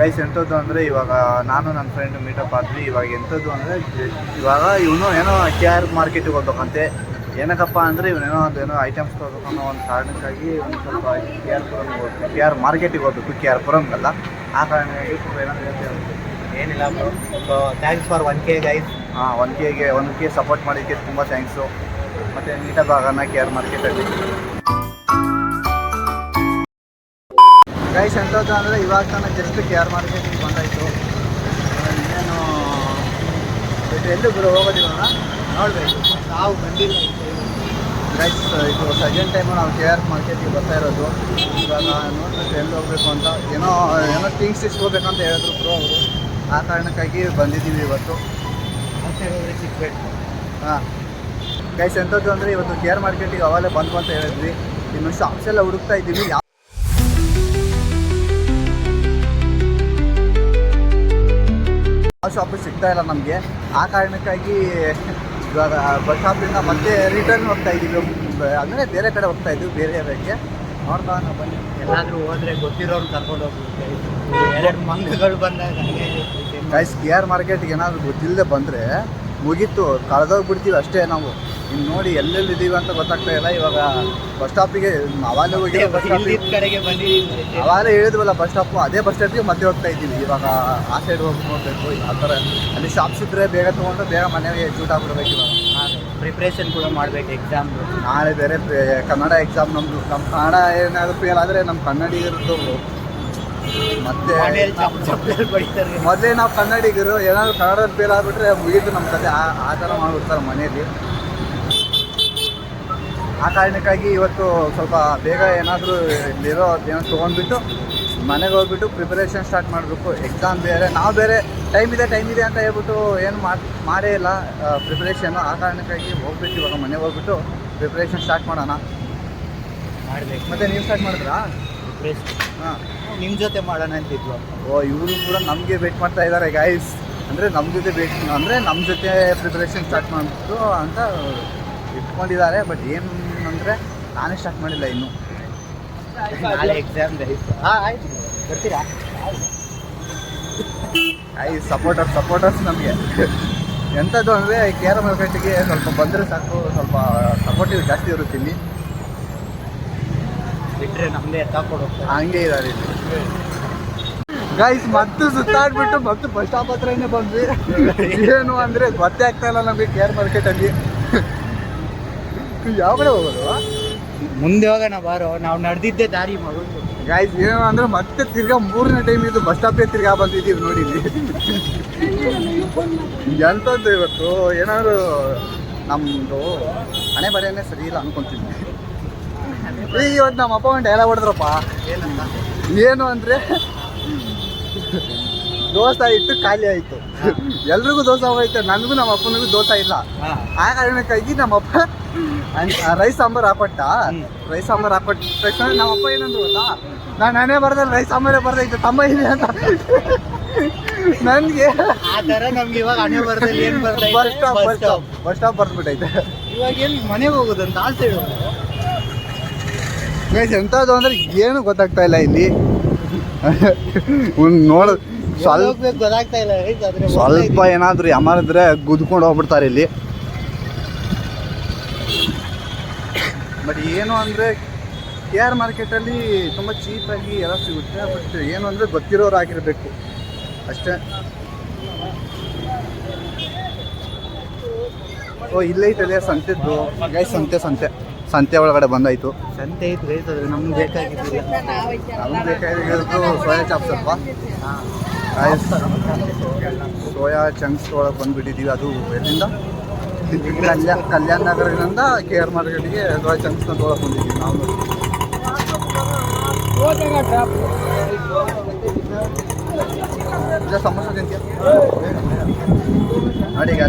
Guys ಎಂಥದ್ದು ಅಂದರೆ ಇವಾಗ ನಾನು ನನ್ನ ಫ್ರೆಂಡ್ ಮೀಟಪ್ ಆದ್ವಿ. ಇವಾಗ ಎಂಥದ್ದು ಅಂದರೆ ಇವಾಗ ಇವನು ಏನೋ KR ಮಾರ್ಕೆಟಿಗೆ ಹೋಗ್ಬೇಕಂತೆ. ಏನಕ್ಕಪ್ಪ ಅಂದರೆ ಇವನೇನೋ ಅದೇನೋ ಐಟಮ್ಸ್ ತೊಗೋಬೇಕು ಅನ್ನೋ ಒಂದು ಕಾರಣಕ್ಕಾಗಿ ಒಂದು ಸ್ವಲ್ಪ KR ಮಾರ್ಕೆಟಿಗೆ ಹೋಗ್ಬೇಕು, KR ಪುರಮ್ಗಲ್ಲ. ಆ ಕಾರಣಕ್ಕಾಗಿ ಏನಾದರೂ ಏನಿಲ್ಲ bro. So thanks for 1K guys. 1K support ಮಾಡೋದಕ್ಕೆ ತುಂಬ ಥ್ಯಾಂಕ್ಸು. ಮತ್ತು ಮೀಟಪ್ ಆಗೋಣ KR ಮಾರ್ಕೆಟಲ್ಲಿ. ಗೈಸ್ ಎಂಥದ್ದು ಅಂದರೆ ಇವಾಗ ತಾನೇ ಜಸ್ಟ್ KR ಮಾರ್ಕೆಟಿಗೆ ಬಂದಾಯಿತು. ಇನ್ನೇನು ಎಲ್ಲೂ ಗುರು ಹೋಗೋದಿಲ್ಲ, ನೋಡಬೇಕು. ನಾವು ಬಂದಿಲ್ಲ ಗೈಸ್. ಇದು ಸೆಕೆಂಡ್ ಟೈಮು ನಾವು KR ಮಾರ್ಕೆಟಿಗೆ ಬರ್ತಾ ಇರೋದು. ಇವಾಗ ನೋಡ್ಬೇಕು ಎಲ್ಲಿ ಹೋಗಬೇಕು ಅಂತ. ಏನೋ ಥಿಂಗ್ಸ್ ಇಸ್ಕೋಬೇಕಂತ ಹೇಳಿದ್ರು ಬ್ರೋ ಅವರು. ಆ ಕಾರಣಕ್ಕಾಗಿ ಬಂದಿದ್ದೀವಿ ಇವತ್ತು. ಮತ್ತೆ ಹೋದರೆ ಸಿಗ್ಬೇಕು. ಹಾಂ ಗೈಸ್ ಎಂಥದ್ದು ಅಂದರೆ ಇವತ್ತು KR ಮಾರ್ಕೆಟಿಗೆ ಅವಾಗಲೇ ಬಂದು ಅಂತ ಹೇಳಿದ್ವಿ. ಇನ್ನು ಶಾಪ್ಸ್ ಎಲ್ಲ ಹುಡುಕ್ತಾ ಇದ್ದೀವಿ. ಯಾವ ಶಾಪು ಸಿಗ್ತಾ ಇಲ್ಲ ನಮಗೆ. ಆ ಕಾರಣಕ್ಕಾಗಿ ಇವಾಗ ಬಸ್ ಸ್ಟಾಪಿಂದ ಮತ್ತೆ ರಿಟರ್ನ್ ಹೋಗ್ತಾ ಇದ್ದೀವಿ. ಅಂದರೆ ಬೇರೆ ಕಡೆ ಹೋಗ್ತಾ ಇದ್ದೀವಿ, ಬೇರೆ ಏರಿಯಾಕ್ಕೆ. ನೋಡ್ತಾ ಬನ್ನಿ. ಎಲ್ಲಾದರೂ ಹೋದರೆ ಗೊತ್ತಿರೋರು ಕರ್ಕೊಂಡು ಹೋಗ್ಬಿಟ್ಟು 2 ಮಂಗಗಳು ಬಂದಾಗ ಗೈಸ್ KR ಮಾರ್ಕೆಟ್ಗೆ ಏನಾದರೂ ಗೊತ್ತಿಲ್ಲದೆ ಬಂದರೆ ಮುಗೀತು, ಕಳೆದೋಗ್ಬಿಡ್ತೀವಿ ಅಷ್ಟೇ ನಾವು. ಇನ್ನು ನೋಡಿ ಎಲ್ಲೆಲ್ಲಿದ್ದೀವಿ ಅಂತ ಗೊತ್ತಾಗ್ತಾ ಇಲ್ಲ. ಇವಾಗ ಬಸ್ ಸ್ಟಾಪಿಗೆ ಅವಾಗಲೇ ಹೋಗಿ ಬಸ್ ಸ್ಟಾಪಿಗೆ ಕಡೆಗೆ ಬಂದಿದ್ದೀವಿ. ಅವಾಗಲೇ ಹೇಳಿದ್ವಲ್ಲ ಬಸ್ ಸ್ಟಾಪು, ಅದೇ ಬಸ್ ಸ್ಟಾಪಿಗೆ ಮತ್ತೆ ಹೋಗ್ತಾ ಇದ್ದೀವಿ. ಇವಾಗ ಆ ಸೈಡ್ ಹೋಗಿ ನೋಡಬೇಕು. ಆ ಥರ ಅಲ್ಲಿ ಶಾಪ್ಸ್ ಇದ್ದರೆ ಬೇಗ ತೊಗೊಂಡು ಬೇಗ ಮನೆಗೆ ಶೂಟ್ ಆಗ್ಬಿಡ್ಬೇಕು. ಇವಾಗ ಪ್ರಿಪ್ರೇಷನ್ ಕೂಡ ಮಾಡಬೇಕು ಎಕ್ಸಾಮ್. ನಾಳೆ ಬೇರೆ ಕನ್ನಡ ಎಕ್ಸಾಮ್ ನಮ್ಮದು. ನಮ್ಮ ಕನ್ನಡ ಏನಾದರೂ ಫೇಲ್ ಆದರೆ ನಮ್ಮ ಕನ್ನಡಿಗರದ್ದು ಮತ್ತೆ ಮೊದಲೇ ನಾವು ಕನ್ನಡಿಗರು ಏನಾದರೂ ಕನ್ನಡದಲ್ಲಿ ಫೇಲ್ ಆಗಿಬಿಟ್ರೆ ಮುಗಿದು ನಮ್ಮ ಕತೆ. ಆ ಥರ ಮಾಡಿಬಿಡ್ತಾರೆ ಮನೆಯಲ್ಲಿ. ಆ ಕಾರಣಕ್ಕಾಗಿ ಇವತ್ತು ಸ್ವಲ್ಪ ಬೇಗ ಏನಾದರೂ ಇಲ್ಲಿರೋ ಏನೋ ತೊಗೊಂಡ್ಬಿಟ್ಟು ಮನೆಗೆ ಹೋಗ್ಬಿಟ್ಟು ಪ್ರಿಪರೇಷನ್ ಸ್ಟಾರ್ಟ್ ಮಾಡಬೇಕು. ಎಕ್ಸಾಮ್ ಬೇರೆ, ನಾವು ಬೇರೆ ಟೈಮ್ ಇದೆ ಅಂತ ಹೇಳ್ಬಿಟ್ಟು ಏನು ಮಾಡೇ ಇಲ್ಲ ಪ್ರಿಪ್ರೇಷನ್ನು. ಆ ಕಾರಣಕ್ಕಾಗಿ ಹೋಗ್ಬಿಟ್ಟು ಇವಾಗ ಮನೆಗೆ ಹೋಗ್ಬಿಟ್ಟು ಪ್ರಿಪ್ರೇಷನ್ ಸ್ಟಾರ್ಟ್ ಮಾಡೋಣ. ಮಾಡಬೇಕು. ಮತ್ತು ನೀವು ಸ್ಟಾರ್ಟ್ ಮಾಡಿದ್ರಾ ಪ್ರಿಪ್ರೇಷನ್? ಹಾಂ, ನಿಮ್ಮ ಜೊತೆ ಮಾಡೋಣ ಅಂತಿದ್ವು. ಇವರು ಕೂಡ ನಮಗೆ ವೇಟ್ ಮಾಡ್ತಾ ಇದ್ದಾರೆ ಗೈಸ್. ಅಂದರೆ ನಮ್ಮ ಜೊತೆ ಪ್ರಿಪ್ರೇಷನ್ ಸ್ಟಾರ್ಟ್ ಮಾಡಿಬಿಟ್ಟು ಅಂತ ಇಟ್ಕೊಂಡಿದ್ದಾರೆ. ಬಟ್ ಏನು ಅಂದರೆ ನಾನೇ ಸ್ಟಾರ್ಟ್ ಮಾಡಿಲ್ಲ ಇನ್ನೂ. ನಾಳೆ ಎಕ್ಸಾಮ್ ಗೈಸ್. ಆಯ್ತು, ಬರ್ತೀರಾ? ಸಪೋರ್ಟರ್ಸ್ ನಮಗೆ. ಎಂಥದ್ದು ಅಂದರೆ KR ಮಾರ್ಕೆಟಿಗೆ ಸ್ವಲ್ಪ ಬಂದರೆ ಸಾಕು, ಸ್ವಲ್ಪ ಸಪೋರ್ಟಿವ್ ಜಾಸ್ತಿ ಇರುತ್ತೆ ಇಲ್ಲಿ. ಬಿಟ್ಟರೆ ನಮ್ಮದೇ ಎತ್ತಾಕೊಂಡು ಹೋಗ್ತಾರೆ. ಹಂಗೆ ಇದ್ದಾರೆ ಇಲ್ಲಿ ಗೈಸ್. ಮತ್ತೆ ಸುತ್ತಾಡ್ಬಿಟ್ಟು ಮತ್ತೆ ಬಸ್ ಸ್ಟಾಪ್ ಹತ್ರನೇ ಬಂದ್ವಿ. ಏನು ಅಂದರೆ ಗೊತ್ತೇ ಆಗ್ತಾ ಇಲ್ಲ ನಮಗೆ KR ಮಾರ್ಕೆಟಲ್ಲಿ ಯಾವ ಕಡೆ ಹೋಗೋದು. ಮುಂದೆ ಹೋಗೋಣ ಬಾರೋ, ನಾವು ನಡೆದಿದ್ದೆ ದಾರಿ ಮಗಳು. ಗೈಸ್ ಏನು ಅಂದರೆ ಮತ್ತೆ ತಿರ್ಗಾ 3ನೇ ಟೈಮ್ ಇದು ಬಸ್ ಸ್ಟಾಪೇ ತಿರ್ಗಾ ಬಂದಿದ್ದೀವಿ ನೋಡಿ ಇಲ್ಲಿ. ಎಂಥದ್ದು ಇವತ್ತು ಏನಾದರೂ ನಮ್ಮದು ಹಣೆ ಬರೆಯೇ ಸರಿ ಇಲ್ಲ ಅನ್ಕೊತೀನಿ. ಈಗ ಇವತ್ತು ನಮ್ಮ ಅಪ್ಪ ಒಂದು ಡೈಲಾಗ್ ಹೊಡೆದ್ರಪ್ಪ. ಏನು ಅಂದರೆ ದೋಸೆ ಇಟ್ಟು ಖಾಲಿ ಆಯಿತು. ಎಲ್ರಿಗೂ ದೋಸೆ ಹೋಯ್ತು, ನನಗೂ ನಮ್ಮ ಅಪ್ಪನಿಗೂ ದೋಸೆ ಇಲ್ಲ. ಆ ಕಾರಣಕ್ಕಾಗಿ ನಮ್ಮಪ್ಪ ರೈಸ್ ಸಾಂಬಾರು ಹಾಕೊಟ್ಟ. ರೈಸ್ ಸಾಂಬಾರು ಹಾಕೊಟ್ಟ ತಕ್ಷಣ ನಮ್ಮಪ್ಪ ಏನಂದ್ರು ಗೊತ್ತಾ, ನಾನೇ ಬರ್ದಲ್ಲ ರೈಸ್ ಸಾಂಬಾರೇ ಬರ್ದೈತೆ ತಮ್ಮ ಇದೆ ಅಂತ. ನನಗೆ ಆ ಥರ ನಮ್ಗೆ ಇವಾಗ ಹಣೆ ಬರ್ದಲ್ಲಿ ಏನು ಬರ್ತೈತೆ, ಬಸ್ ಸ್ಟಾಪ್ ಬರ್ದ್ಬಿಟ್ಟೈತೆ. ಇವಾಗ ಏನು ಮನೆಗೆ ಹೋಗೋದಂತ ಆ ಸೈಡ್ ಎಂಥದ್ದು ಅಂದರೆ ಏನು ಗೊತ್ತಾಗ್ತಾ ಇಲ್ಲ ಇಲ್ಲಿ. ನೋಡೋದು ಗೊತ್ತಾಗ್ತಾ ಇಲ್ಲ. ಸ್ವಲ್ಪ ಏನಾದರೂ ಯಾಮಾರಿದ್ರೆ ಗುದ್ಕೊಂಡು ಹೋಗ್ಬಿಡ್ತಾರೆ ಇಲ್ಲಿ. ಬಟ್ ಏನು ಅಂದರೆ KR ಮಾರ್ಕೆಟಲ್ಲಿ ತುಂಬ ಚೀಪಾಗಿ ಎಲ್ಲ ಸಿಗುತ್ತೆ. ಬಟ್ ಏನು ಅಂದರೆ ಗೊತ್ತಿರೋರು ಆಗಿರಬೇಕು ಅಷ್ಟೇ. ಇಲ್ಲೇ ಐತದೆ ಸಂತೆದ್ದು ಗೈಸ್. ಸಂತೆ ಒಳಗಡೆ ಬಂದಾಯಿತು. ಸಂತೆ ಐತೆ ಗೈಸ್, ಅದು ನಮ್ಗೆ ಬೇಕಾಗಿದ್ದು ಸೋಯಾ ಚಾಪ್ಸ್ ಅಲ್ವಾ. ಸೋಯಾ ಚಂಕ್ಸ್ ಒಳಗೆ ಬಂದುಬಿಟ್ಟಿದ್ದೀವಿ. ಅದು ಎಲ್ಲಿಂದ ಕಲ್ಯಾಣ ನಗರದಿಂದ KR ಮಾರ್ಕೆಟ್ಗೆ ಸೋಯಾ ಚಂಕ್ಸ್ನ ತೊಗೊಳಕ್ಕೆ ಬಂದಿದ್ದೀವಿ ನಾವು. ಸಮೋಸ ತಿಂತೀಯ ನೋಡಿ ಈಗ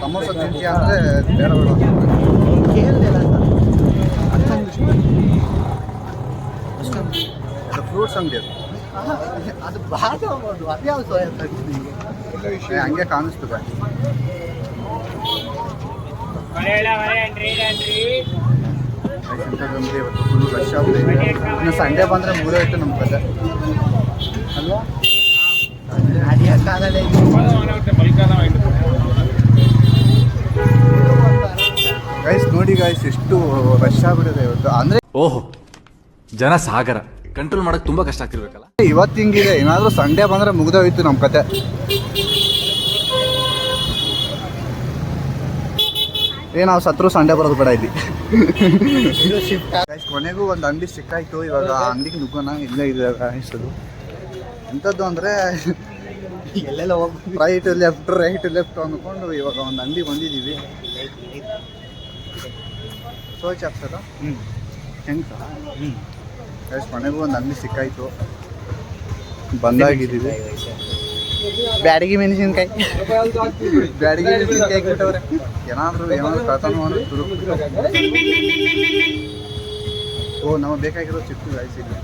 ಸಮೋಸ ತಿಂತೀಯ ಅಂದರೆ ಬೇಡ ಕೇಳ್ದೆಲ್ಲ ಅಷ್ಟೊಂದು ಅದು ಫ್ರೂಟ್ಸ್ ಅಂಗಡಿ ಅದು ಬಾದಾಮ್. ಅದು ಯಾವ ಸೋಯಾ ಹಂಗೆ ಕಾಣಿಸ್ತದೆ. ಇವತ್ತು ಫುಲ್ ರಶ್ ಆಗಿದೆ. ಇನ್ನು ಸಂಡೇ ಬಂದರೆ ಮೂರೇ ಇಟ್ಟು ನಮ್ಮ ಕತೆ. ಅಲ್ವಾ? ನಡೆಯಕ್ಕಾಗಲ್ಲ ಇದು. ಗೈಸ್ ನೋಡಿ ಗೈಸ್ ಎಷ್ಟು ರಶ್ ಆಗ್ಬಿಟ್ಟಿದೆ ಇವತ್ತು. ಅಂದರೆ ಓಹೋ, ಜನ ಸಾಗರ ಕಂಟ್ರೋಲ್ ಮಾಡಕ್ ತುಂಬಾ ಕಷ್ಟ ಆಗ್ತಿರ್ಬೇಕಲ್ಲ. ಇವತ್ತು ಹಿಂಗಿದೆ, ಏನಾದರೂ ಸಂಡೇ ಬಂದರೆ ಮುಗ್ದೋಯ್ತು ನಮ್ಮ ಕತೆ. ನಾವು ಸತ್ರು ಸಂಡೇ ಬರೋದು ಬೇಡ ಇಲ್ಲಿ. ಇದು ಶಿಫ್ಟ್ ಗೈಸ್ ಕೊನೆಗೂ ಒಂದು ಅಂಗಡಿ ಸಿಕ್ಕಾಯ್ತು. ಇವಾಗ ಆ ಅಂಗಡಿಗೆ ನುಗ್ಗೋಣ. ಇಲ್ಲೇ ಇದೆ ಅನಿಸೋದು. ಎಂಥದ್ದು ಅಂದರೆ ಎಲ್ಲೆಲ್ಲ ಹೋಗ್ಬೇಕು. ರೈಟ್ ಲೆಫ್ಟ್ ಅಂದ್ಕೊಂಡು ಇವಾಗ ಒಂದು ಅಂಗಡಿ ಬಂದಿದ್ದೀವಿ. ಸೋಚ್ ಆಗ್ತದ ಹೆಂಗೆ ಸರ್? ಗೈಸ್ ಕೊನೆಗೂ ಒಂದು ಅಂಗಡಿ ಸಿಕ್ಕಾಯ್ತು, ಬಂದಾಗಿದ್ದೀವಿ. ಬ್ಯಾಡಗಿ ಮೆಣಸಿನ್ಕಾಯಿ ಬಿಟ್ಟವ್ರೆ. ಏನಾದರೂ ಕಳ್ತಾನು ಅನ್ನೋ ಶುರು. ಓ ನಮಗೆ ಬೇಕಾಗಿರೋ ಚಿಕ್ಕ ಗೈಸ್ ಇಲ್ಲಿ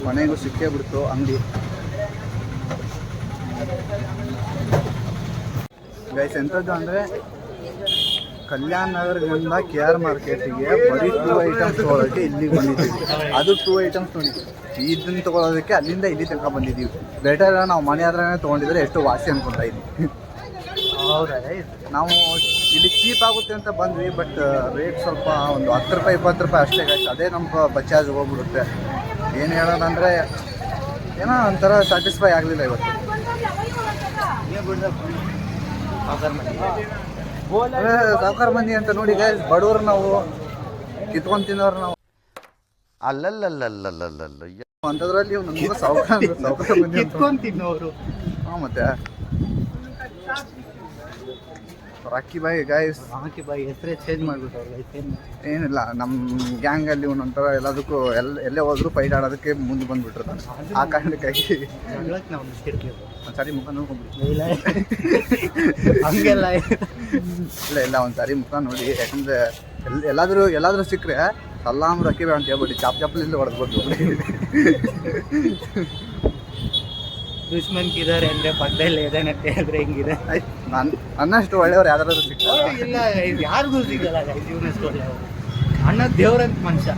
ಕೊನೆಗೂ ಸಿಕ್ಕೇ ಬಿಡ್ತು ಅಂಗಡಿ. ಗೈಸ್ ಎಂಥದ್ದು ಅಂದರೆ ಕಲ್ಯಾಣ ನಗರದಿಂದ KR ಮಾರ್ಕೆಟಿಗೆ ಬರೀ 2 ಐಟಮ್ಸ್ ತೊಗೊಳೋಕ್ಕೆ ಇಲ್ಲಿಗೆ ಬಂದಿದ್ದೀವಿ. ಅದು 2 ಐಟಮ್ಸ್ ತೊಗೊಂಡಿದ್ದೀವಿ. ಇದನ್ನು ತೊಗೊಳೋದಕ್ಕೆ ಅಲ್ಲಿಂದ ಇಲ್ಲಿ ತನಕ ಬಂದಿದ್ದೀವಿ. ಬೆಟರ್ ನಾವು ಮನೆ ಹತ್ರನೇ ತೊಗೊಂಡಿದ್ರೆ ಎಷ್ಟು ವಾಸಿ ಅನ್ಕೊತಾ ಇದ್ವಿ. ಹೌದಾ? ನಾವು ಇಲ್ಲಿ ಚೀಪ್ ಆಗುತ್ತೆ ಅಂತ ಬಂದ್ವಿ, ಬಟ್ ರೇಟ್ ಸ್ವಲ್ಪ ಒಂದು 10 ರೂಪಾಯಿ 20 ರೂಪಾಯಿ ಅಷ್ಟೇ ಗೈಸ್. ಅದೇ ನಮ್ಮ ಬಚಾರ್ಜ್ ಹೋಗ್ಬಿಡುತ್ತೆ. ಏನು ಹೇಳೋದಂದರೆ ಏನೋ ಒಂಥರ ಸ್ಯಾಟಿಸ್ಫೈ ಆಗಲಿಲ್ಲ ಇವತ್ತು. ಸಾವುಕಾರ ಮಂದಿ ಅಂತ ನೋಡಿ ಗೈಸ್, ಬಡವರು ನಾವು, ಕಿತ್ಕೊಂಡು ತಿನ್ನೋರು ನಾವು. ಅಲ್ಲಲ್ಲಲ್ಲಲ್ಲಲ್ಲಲ್ಲ ಅಂಥದ್ರಲ್ಲಿ ನಮ್ಗೆ ಸಾವುಕಾರ ಮಂದಿ ಕಿತ್ಕೊಂಡು ತಿನ್ನೋರು. ಹಾಂ ಮತ್ತೆ ರಾಕಿ ಬಾಯಿ ಗೈಸ್. ಹಾಕಿ ಬಾಯಿ ಹೆಸರೇ ಚೇಂಜ್ ಮಾಡಿಬಿಟ್ಟವ್ರು. ಏನಿಲ್ಲ, ನಮ್ಮ ಗ್ಯಾಂಗಲ್ಲಿ ಒಂದೊಂಥರ ಎಲ್ಲದಕ್ಕೂ ಎಲ್ಲೇ ಹೋದ್ರು ಫೈಟ್ ಆಡೋದಕ್ಕೆ ಮುಂದೆ ಬಂದುಬಿಟ್ಟಿರ್ತಾನೆ. ಆ ಕಾರಣಕ್ಕಾಗಿ ನಾವು ಮಿಸ್ಕಿರ್ತೀವಿ. ಒಂದು ಸಾರಿ ಮುಖ ನೋಡ್ಕೊಂಡ್ಬಿಡಿ. ಇಲ್ಲ ಹಂಗೆಲ್ಲ ಇಲ್ಲ ಒಂದು ಸಾರಿ ಮುಖ ನೋಡಿ. ಯಾಕಂದರೆ ಎಲ್ಲಾದರೂ ಸಿಕ್ಕರೆ ಸಲಾಮ್ ರಕ್ಕಿ ಅಂತ ಹೇಳ್ಬಿಟ್ಟು ಚಾಪಲಿಂದ ಹೊಡೆದ್ಬಿಟ್ಟು ದುಶ್ಮನ್ ಕಿದಾರೆ ಅಂದರೆ ಪಕ್ಕದಲ್ಲಿ ಇದೇನೆ ಅಂತ ಹೇಳಿದ್ರೆ ಹಿಂಗಿದೆ. ನನ್ನಷ್ಟು ಒಳ್ಳೆಯವ್ರು ಯಾವ್ದಾದ್ರು ಸಿಗ್ತಾರೆ? ಇಲ್ಲ, ಯಾರಿಗೂ ಸಿಗಲ್ಲ ಜೀವನಷ್ಟು ಒಳ್ಳೆಯವರು. ಅಣ್ಣ ದೇವ್ರಂತ ಮನುಷ್ಯ.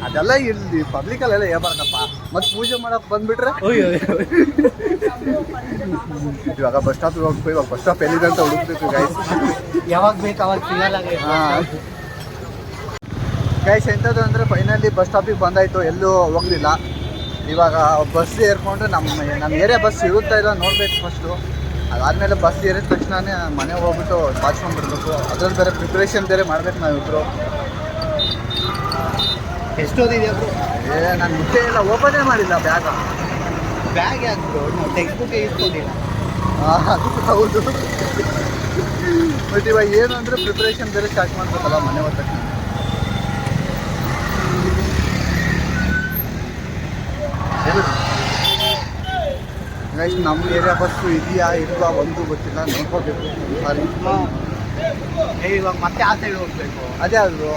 ಅದೆಲ್ಲ ಇಲ್ಲಿ ಪಬ್ಲಿಕಲ್ಲೆಲ್ಲ ಹೇಳ್ಬಾರ್ದಪ್ಪ. ಮತ್ತು ಪೂಜೆ ಮಾಡೋಕೆ ಬಂದುಬಿಟ್ರೆ ಅಯ್ಯೋ, ಇವಾಗ ಬಸ್ ಸ್ಟಾಪಿಗೆ ಹೋಗ್ಬೇಕು. ಇವಾಗ ಬಸ್ ಸ್ಟಾಪ್ ಎಲ್ಲಿದೆ ಅಂತ ಹುಡುಕ್ಬೇಕು ಗೈಸ್. ಯಾವಾಗ ಬೇಕು ಅವಾಗ ಸಿಗಲ್ಲ. ಹಾಂ ಗೈಸ್, ಎಂಥದ್ದು ಅಂದರೆ ಫೈನಲಿ ಬಸ್ ಸ್ಟಾಪಿಗೆ ಬಂದಾಯಿತು, ಎಲ್ಲೂ ಹೋಗಲಿಲ್ಲ. ಇವಾಗ ಬಸ್ ಏರ್ಕೊಂಡು ನಮ್ಮ ಏರಿಯಾ ಬಸ್ ಇರುತ್ತಾ ಇಲ್ಲ ನೋಡಬೇಕು ಫಸ್ಟು. ಅದಾದಮೇಲೆ ಬಸ್ ಏರಿದ ತಕ್ಷಣವೇ ಮನೆಗೆ ಹೋಗ್ಬಿಟ್ಟು ಬಾಚ್ಕೊಂಡ್ಬಿಡ್ಬೇಕು. ಅದ್ರಲ್ಲಿ ಬೇರೆ ಪ್ರಿಪ್ರೇಷನ್ ಬೇರೆ ಮಾಡ್ಬೇಕು ನಾವಿಬ್ಬರು. ಎಷ್ಟೋದಿದೆ ಅವರು? ನಾನು ಮುಟ್ಟೆ ಇಲ್ಲ, ಓಪನೇ ಮಾಡಿಲ್ಲ ಬ್ಯಾಗ. ಬ್ಯಾಗ್ ಯಾಕೆ ಟೆಕ್ಸ್ಟ್ ಬುಕ್ ಇಸ್ಕೊಂಡಿಲ್ಲ? ಅದು ಹೌದು. ಬಟ್ ಇವಾಗ ಏನು ಅಂದರೆ ಪ್ರಿಪ್ರೇಷನ್ ಬೇರೆ ಸ್ಟಾರ್ಟ್ ಮಾಡ್ಬೇಕಲ್ಲ ಮನೆ ಹೋದ ತಕ್ಷಣ. ಗೈಸ್, ನಮ್ಮ ಏರಿಯಾ ಬಸ್ಸು ಇದೆಯಾ ಇಲ್ವಾ ಒಂದು ಗೊತ್ತಿಲ್ಲ, ನೋಡ್ಕೋಬೇಕು ಸಾರಿ. ಇವಾಗ ಮತ್ತೆ ಆ ಸೈಡ್ ಹೋಗ್ಬೇಕು. ಅದೇ ಅದು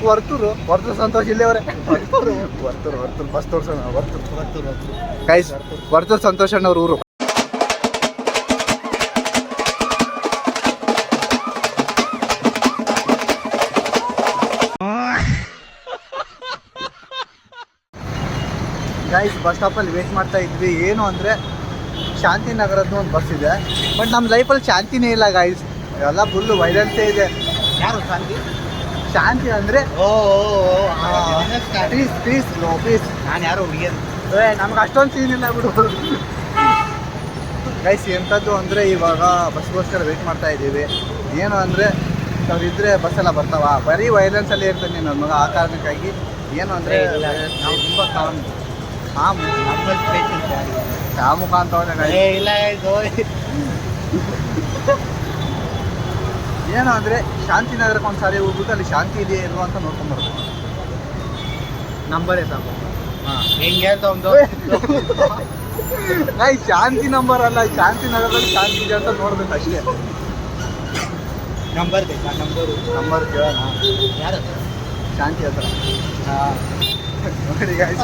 ವರ್ತೂರು ಸಂತೋಷ್ ಇಲ್ಲೇ ಅವರೇ. ವರ್ತೂರು ಬಸ್ ತೋರ್ಸೋಣ. ವರ್ತೂರು ಗೈಸ್, ವರ್ತೂರು ಸಂತೋಷ್ ಅಣ್ಣವ್ರ ಊರು. ಗೈಸ್, ಬಸ್ ಸ್ಟಾಪಲ್ಲಿ ವೇಟ್ ಮಾಡ್ತಾ ಇದ್ವಿ. ಏನು ಅಂದರೆ ಶಾಂತಿನಗರದ್ದು ಒಂದು ಬಸ್ ಇದೆ, ಬಟ್ ನಮ್ಮ ಲೈಫಲ್ಲಿ ಶಾಂತಿನೇ ಇಲ್ಲ ಗೈಸ್. ಎಲ್ಲ ಫುಲ್ಲು ವೈಲೆನ್ಸೇ ಇದೆ. ಯಾರು ಶಾಂತಿ? ಶಾಂತಿ ಅಂದರೆ ಪೀಸ್ ನಾನು ಯಾರೋ ಹುಡುಗಿಯರು. ನಮ್ಗೆ ಅಷ್ಟೊಂದು ಸೀನ್ ಇಲ್ಲ ಬಿಡು ಗೈಸ್. ಎಂಥದ್ದು ಅಂದರೆ ಇವಾಗ ಬಸ್ಗೋಸ್ಕರ ವೇಟ್ ಮಾಡ್ತಾ ಇದ್ದೀವಿ. ಏನು ಅಂದರೆ ಅವ್ರಿದ್ರೆ ಬಸ್ಸೆಲ್ಲ ಬರ್ತಾವ, ಬರೀ ವೈಲೆನ್ಸಲ್ಲೇ ಇರ್ತಾನೆ ನನ್ನ ಮಗ. ಆ ಕಾರಣಕ್ಕಾಗಿ ಏನು ಅಂದರೆ ನಾವು ತುಂಬ ಕಾಮ್. ನಮ್ಮಲ್ಲಿ ಪೇಷನ್ಸ್ ಯಾರಿಲ್ಲ. ಆ ಮುಖ ಅಂತವನೇ. ಇಲ್ಲ ಇದು ಏನು ಅಂದರೆ ಶಾಂತಿನಗರಕ್ಕೆ ಒಂದು ಸಾರಿ ಹೋಗ್ಬಿಟ್ಟು ಅಲ್ಲಿ ಶಾಂತಿ ಇದೆಯಾ ಇಲ್ವಾ ಅಂತ ನೋಡ್ಕೊಂಡ್ಬರ್ಬೇಕು. ನಂಬರೇ ಸಾಕು. ಹಾಂ, ಹೆಂಗೆ ಅಂತ ಒಂದು ಶಾಂತಿ ನಂಬರ್ ಅಲ್ಲ, ಶಾಂತಿನಗರದಲ್ಲಿ ಶಾಂತಿ ಇದೆ ಅಂತ ನೋಡ್ಬೇಕು ಅಷ್ಟೇ. ನಂಬರ್ ಬೇಕಾ? ನಂಬರ್ ಕೇಳೋಣ. ಯಾರು? ಶಾಂತಿ ಹತ್ರ. ನೋಡಿ guys,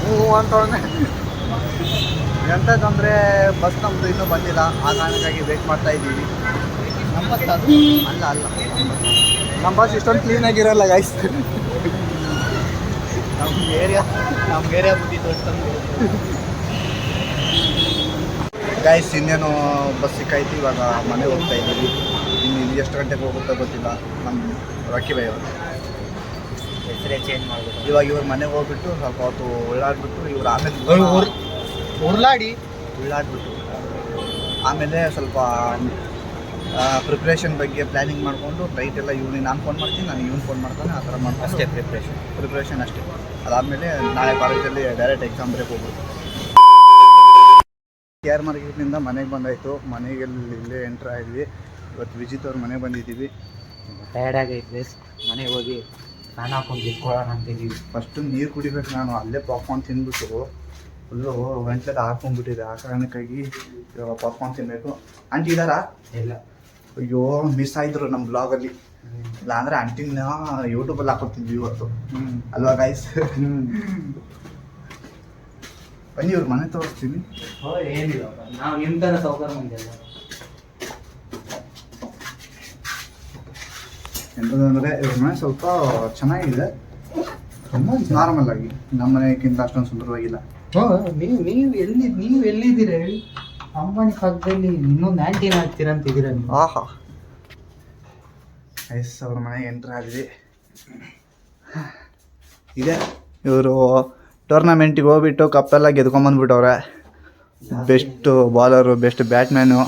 ಹ್ಞೂ ಅಂತವನೇ. ಎಂಥದ್ದಂದರೆ ಬಸ್ ನಮ್ಮದು ಇನ್ನೂ ಬಂದಿಲ್ಲ. ಆ ಕಾರಣಕ್ಕಾಗಿ ವೇಟ್ ಮಾಡ್ತಾ ಇದ್ದೀವಿ. ನಂಬರ್ ಅಲ್ಲ ನಮ್ಮ ಬಸ್ ಇಷ್ಟೊಂದು ಕ್ಲೀನಾಗಿರಲ್ಲ ಗೈಸ್. ನಮ್ಮ ಏರಿಯಾ ಬುದ್ಧಿ ತೋರಿಸ್ಕೊಂಡು ಗೈಸ್ ಇನ್ನೇನು ಬಸ್ ಸಿಕ್ಕಾಯ್ತು, ಇವಾಗ ಮನೆಗೆ ಹೋಗ್ತಾ ಇದ್ದೀವಿ. ಇನ್ನು ಇಲ್ಲಿ ಎಷ್ಟು ಗಂಟೆಗೆ ಹೋಗುತ್ತಾ ಗೊತ್ತಿಲ್ಲ. ನಮ್ಮ ರಾಕಿ ಬೈ ಅವರು ಹೆಸರೇ ಚೇಂಜ್ ಮಾಡಬೇಕು. ಇವಾಗ ಇವ್ರ ಮನೆಗೆ ಹೋಗ್ಬಿಟ್ಟು ಸ್ವಲ್ಪ ಹೊತ್ತು ಉಳ್ಳಾಡ್ಬಿಟ್ಟು ಇವ್ರು ಆಮೇಲೆ ಉಳ್ಳಾಡ್ಬಿಟ್ಟು ಆಮೇಲೆ ಸ್ವಲ್ಪ ಪ್ರಿಪ್ರೇಷನ್ ಬಗ್ಗೆ ಪ್ಲ್ಯಾನಿಂಗ್ ಮಾಡಿಕೊಂಡು ಫ್ಲೈಟ್ ಎಲ್ಲ ಇವ್ನಿಗೆ ನಾನು ಫೋನ್ ಮಾಡ್ತೀನಿ, ನಾನು ಇವ್ನು ಫೋನ್ ಮಾಡ್ತಾನೆ, ಆ ಥರ ಮಾಡ್ಕೊಂಡು ಅಷ್ಟೇ ಪ್ರಿಪ್ರೇಷನ್ ಅಷ್ಟೇ. ಅದಾದಮೇಲೆ ನಾಳೆ ಕಾಲೇಜಲ್ಲಿ ಡೈರೆಕ್ಟ್ ಎಕ್ಸಾಮ್ ಬರೆಯೋಕೆ ಹೋಗ್ಬೋದು. KR ಮಾರ್ಕೆಟ್ನಿಂದ ಮನೆಗೆ ಬಂದಾಯಿತು. ಮನೆಗೆ ಇಲ್ಲೇ ಎಂಟ್ರ್ ಆಗಿದ್ವಿ. ಇವತ್ತು ವಿಜಿತ್ ಅವ್ರ ಮನೆಗೆ ಬಂದಿದ್ದೀವಿ. ಟಯರ್ಡ್ ಆಗೈತೆ, ಮನೆಗೆ ಹೋಗಿ ಫ್ಯಾನ್ ಹಾಕೊಂಡು ಇಟ್ಕೊಳ್ಳೋಣ ಅಂತಿದ್ದೀವಿ. ಫಸ್ಟು ನೀರು ಕುಡಿಬೇಕು. ನಾನು ಅಲ್ಲೇ ಪಾಪ್ಕಾರ್ನ್ ತಿಂದ್ಬಿಟ್ಟು ಫುಲ್ಲು ಗಂಟ್ಲೆಲ್ಲ ಹಾಕ್ಕೊಂಡ್ಬಿಟ್ಟಿದೆ. ಆ ಕಾರಣಕ್ಕಾಗಿ ಇವಾಗ ಪಾಪ್ಕಾರ್ನ್ ತಿನ್ನಬೇಕು. ಆಂಟಿ ಇದ್ದಾರಾ? ಇಲ್ಲ. ಅಯ್ಯೋ ಮಿಸ್ ಆಯಿದ್ರು ನಮ್ಮ ಬ್ಲಾಗಲ್ಲಿ. ಇಲ್ಲಾಂದರೆ ಆಂಟಿನ ಯೂಟ್ಯೂಬಲ್ಲಿ ಹಾಕೊಡ್ತಿದ್ವಿ ಇವತ್ತು, ಅಲ್ವಾ ಗೈಸ್? ಬನ್ನಿ ಇವ್ರ ಮನೆ ತೋರಿಸ್ತೀನಿ. ಏನಿಲ್ಲ, ನಾವು ನಿಮ್ಮ ಥರ ಸೌಕರ್ಯ ಮಂದಿಲ್ಲ. ಎಂತಂದರೆ ಇವ್ರ ಮನೆ ಸ್ವಲ್ಪ ಚೆನ್ನಾಗಿದೆ, ತುಂಬ ನಾರ್ಮಲ್ ಆಗಿ. ನಮ್ಮ ಮನೆಗಿಂತ ಅಷ್ಟೊಂದು ಸುಂದರವಾಗಿಲ್ಲ. ನೀವು ಎಲ್ಲಿದ್ದೀರ ಹೇಳಿ? ಅಂಬಾನಿ ಕಾಲದಲ್ಲಿ ಇನ್ನೊಂದು ಆಂಟಿನ ಆಗ್ತೀರಂತಿದ್ದೀರ ನೀವು. ಆಹಾ ಐಸ್ ಅವ್ರ ಮನೆಗೆ ಎಂಟ್ರ್ ಆದ್ವಿ. ಇದೆ ಇವರು ಟೂರ್ನಮೆಂಟಿಗೆ ಹೋಗ್ಬಿಟ್ಟು ಕಪ್ಪೆಲ್ಲ ಗೆದ್ಕೊಂಬಂದ್ಬಿಟ್ಟವ್ರೆ. ಬೆಸ್ಟ್ ಬಾಲರು, ಬೆಸ್ಟ್ ಬ್ಯಾಟ್ಮ್ಯಾನು,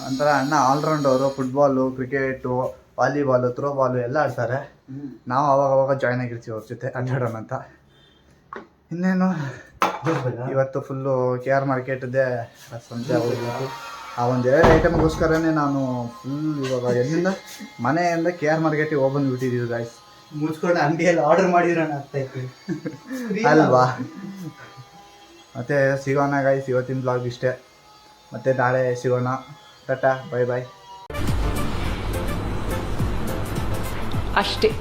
ಒಂಥರ ಅಣ್ಣ ಆಲ್ರೌಂಡವರು. ಫುಟ್ಬಾಲು, ಕ್ರಿಕೆಟು, ವಾಲಿಬಾಲು, ಥ್ರೋಬಾಲು ಎಲ್ಲ ಆಡ್ತಾರೆ. ನಾವು ಅವಾಗ ಜಾಯ್ನ್ ಆಗಿರ್ತೀವಿ ಅವ್ರ ಜೊತೆ ಆಟಾಡೋಣ ಅಂತ. ಇನ್ನೇನು ಇವತ್ತು ಫುಲ್ಲು KR ಮಾರ್ಕೆಟ್ದೇ ಸಂತೆ ಹೋಗ್ಬೇಕು. ಆ ಒಂದು 2 ಐಟಮ್ಗೋಸ್ಕರನೇ ನಾನು ಫುಲ್ ಇವಾಗ ಎಲ್ಲಿಂದ ಮನೆಯಿಂದ KR ಮಾರ್ಕೆಟಿಗೆ ಹೋಗ್ಬಂದ್ಬಿಟ್ಟಿದ್ದೀವಿ ಗಾಯ್ಸ್. ಮುಚ್ಕೊಂಡು ಅಂಗಡಿಯಲ್ಲಿ ಆರ್ಡರ್ ಮಾಡಿರೋಣ ಆಗ್ತಾಯಿತ್ತು ಅಲ್ವಾ? ಮತ್ತೆ ಸಿಗೋಣ ಗಾಯ್ಸ್. ಇವತ್ತಿನ ಬ್ಲಾಗ್ ಇಷ್ಟೇ, ಮತ್ತೆ ನಾಳೆ ಸಿಗೋಣ. Tata, bye bye. ಅಷ್ಟೇ.